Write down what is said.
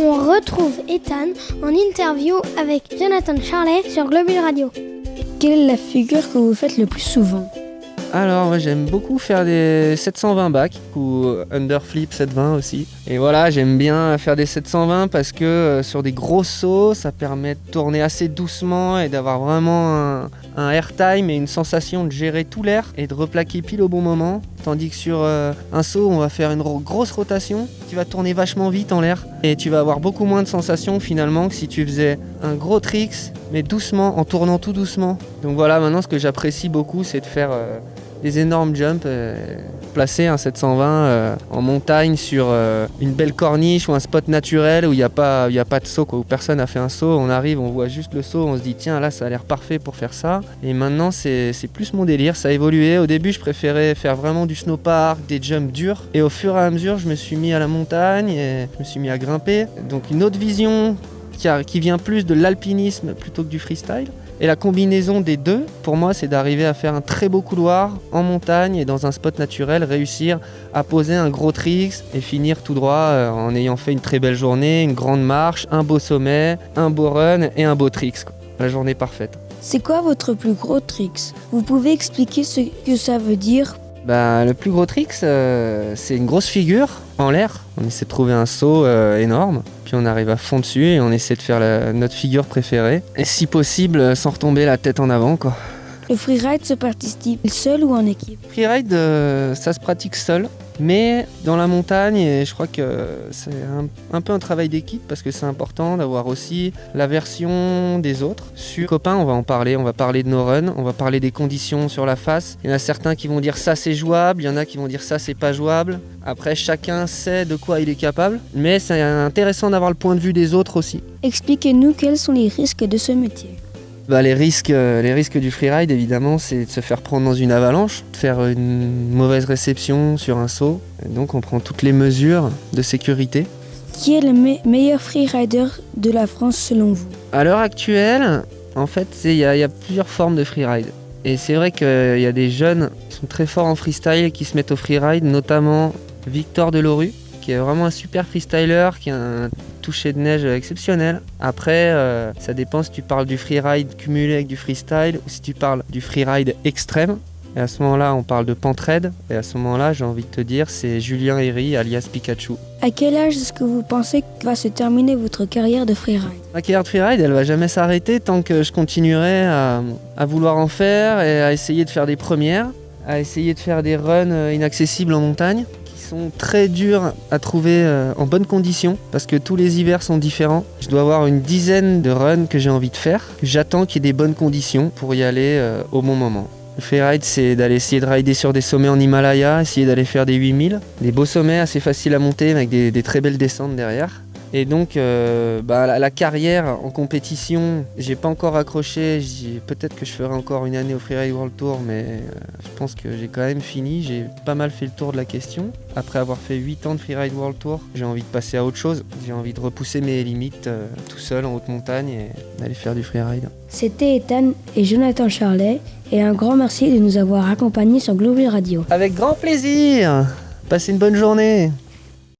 On retrouve Ethan en interview avec Jonathan Charlet sur Globule Radio. Quelle est la figure que vous faites le plus souvent ? Alors moi j'aime beaucoup faire des 720 back ou underflip 720 aussi. Et voilà, j'aime bien faire des 720 parce que sur des gros sauts, ça permet de tourner assez doucement et d'avoir vraiment un airtime et une sensation de gérer tout l'air et de replaquer pile au bon moment. Tandis que sur un saut, on va faire une grosse rotation, tu vas tourner vachement vite en l'air et tu vas avoir beaucoup moins de sensations finalement que si tu faisais un gros tricks mais doucement, en tournant tout doucement. Donc voilà, maintenant ce que j'apprécie beaucoup, c'est de faire des énormes jumps, placer un 720 en montagne sur une belle corniche ou un spot naturel où il n'y a pas de saut, où personne n'a fait un saut. On arrive, on voit juste le saut, on se dit tiens là ça a l'air parfait pour faire ça. Et maintenant c'est plus mon délire, ça a évolué. Au début je préférais faire vraiment du snowpark, des jumps durs. Et au fur et à mesure je me suis mis à la montagne et je me suis mis à grimper. Donc une autre vision qui vient plus de l'alpinisme plutôt que du freestyle. Et la combinaison des deux, pour moi, c'est d'arriver à faire un très beau couloir en montagne et dans un spot naturel, réussir à poser un gros tricks et finir tout droit en ayant fait une très belle journée, une grande marche, un beau sommet, un beau run et un beau tricks. La journée parfaite. C'est quoi votre plus gros tricks ? Vous pouvez expliquer ce que ça veut dire ? Le plus gros tricks, c'est une grosse figure en l'air. On essaie de trouver un saut énorme, puis on arrive à fond dessus et on essaie de faire notre figure préférée. Et si possible, sans retomber la tête en avant, quoi. Le freeride se pratique-t-il seul ou en équipe ? Freeride, ça se pratique seul. Mais dans la montagne, et je crois que c'est un peu un travail d'équipe parce que c'est important d'avoir aussi la version des autres. Sur copains, on va en parler, on va parler de nos runs, on va parler des conditions sur la face. Il y en a certains qui vont dire ça c'est jouable, il y en a qui vont dire ça c'est pas jouable. Après, chacun sait de quoi il est capable, mais c'est intéressant d'avoir le point de vue des autres aussi. Expliquez-nous quels sont les risques de ce métier. Les risques du freeride, évidemment, c'est de se faire prendre dans une avalanche, de faire une mauvaise réception sur un saut. Et donc, on prend toutes les mesures de sécurité. Qui est le meilleur freerider de la France selon vous ? À l'heure actuelle, en fait, il y a plusieurs formes de freeride. Et c'est vrai qu'il y a des jeunes qui sont très forts en freestyle et qui se mettent au freeride, notamment Victor Delorue, qui est vraiment un super freestyler, qui a un toucher de neige exceptionnel. Après, ça dépend si tu parles du freeride cumulé avec du freestyle ou si tu parles du freeride extrême. Et à ce moment-là, on parle de pentraid. Et à ce moment-là, j'ai envie de te dire, c'est Julien Herry, alias Pikachu. À quel âge est-ce que vous pensez que va se terminer votre carrière de freeride ? Ma carrière de freeride, elle va jamais s'arrêter tant que je continuerai à vouloir en faire et à essayer de faire des premières, à essayer de faire des runs inaccessibles en montagne, sont très durs à trouver en bonnes conditions parce que tous les hivers sont différents. Je dois avoir une dizaine de runs que j'ai envie de faire. J'attends qu'il y ait des bonnes conditions pour y aller au bon moment. Le freeride, c'est d'aller essayer de rider sur des sommets en Himalaya, essayer d'aller faire des 8000, des beaux sommets assez faciles à monter avec des très belles descentes derrière. Et donc la carrière en compétition, j'ai pas encore accroché. Peut-être que je ferai encore une année au Freeride World Tour, mais je pense que j'ai quand même fini. J'ai pas mal fait le tour de la question. Après avoir fait 8 ans de Freeride World Tour, j'ai envie de passer à autre chose. J'ai envie de repousser mes limites tout seul en haute montagne et d'aller faire du freeride. C'était Ethan et Jonathan Charlet et un grand merci de nous avoir accompagnés sur Globule Radio. Avec grand plaisir. Passez une bonne journée.